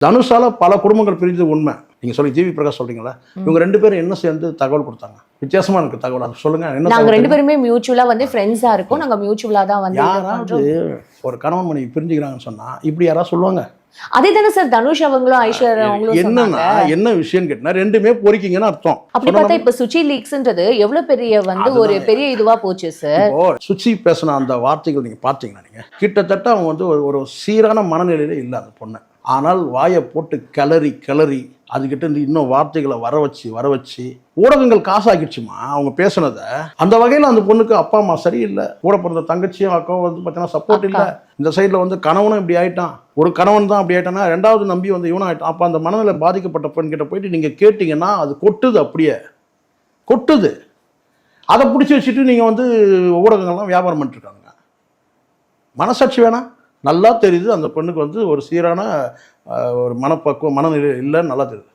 தனுஷால பல குடும்பங்கள் பிரிஞ்சது உண்மை. நீங்க சொல்லி ஜிவி பிரகாஷ் சொல்றீங்களா, இவங்க 2 பேரும் என்ன சேர்ந்து தகவல் கொடுத்தாங்க? வித்தியாசமா இருக்கு தகவல், அது சொல்லுங்க. என்ன நாங்க 2 பேருமே மியூச்சுவலா வந்து ஃப்ரெண்ட்ஸா இருக்கோம். நாங்க மியூச்சுவலா தான் வந்து யாராவது ஒரு கணவன் மனைவி பிரிஞ்சுக்கிறாங்கன்னு சொன்னா இப்படி யாராவது சொல்லுவாங்க? அதே தானே சார் தனுஷ் அவங்களும் ஐஸ்வர்யா அவங்களும் என்னன்னா என்ன விஷயம் கேட்டா ரெண்டுமே பொறிக்கிங்கன்னு அர்த்தம். அப்படி பார்த்தா இப்ப சுச்சி லீக்ஸ்ன்றது எவ்வளவு பெரிய வந்து ஒரு பெரிய இதுவா போச்சு சார். இப்போ சுச்சி பேசின அந்த வார்த்தைகள் நீங்க பாத்தீங்கன்னா நீங்க கிட்டத்தட்ட அவங்க வந்து ஒரு சீரான மனநிலையில இல்ல அந்த பொண்ணு. ஆனால் வாயை போட்டு கிளறி கிளறி அதுக்கிட்ட இருந்து இன்னும் வார்த்தைகளை வர வச்சு ஊடகங்கள் காசாக்கிடுச்சுமா அவங்க பேசுனதை. அந்த வகையில் அந்த பொண்ணுக்கு அப்பா அம்மா சரியில்லை, கூட பிறந்த தங்கச்சியும் அக்காவும் வந்து பார்த்தீங்கன்னா சப்போர்ட் இல்லை. இந்த சைடில் வந்து கணவனும் இப்படி ஆயிட்டான், ஒரு கணவன் தான் அப்படி ஆயிட்டானா, 2வது நம்பி வந்து இவனும் ஆயிட்டான். அப்போ அந்த மனநிலை பாதிக்கப்பட்ட பெண் கிட்ட போயிட்டு நீங்கள் கேட்டிங்கன்னா அது கொட்டுது, அப்படியே கொட்டுது. அதை பிடிச்சி வச்சுட்டு நீங்கள் வந்து ஊடகங்கள்லாம் வியாபாரம் பண்ணிட்டுருக்காங்க. மனசாட்சி வேணாம்? நல்லா தெரியுது அந்த பெண்ணுக்கு வந்து ஒரு சீரான ஒரு மனப்பக்குவம் மனநிலை இல்லைன்னு நல்லா தெரியுது.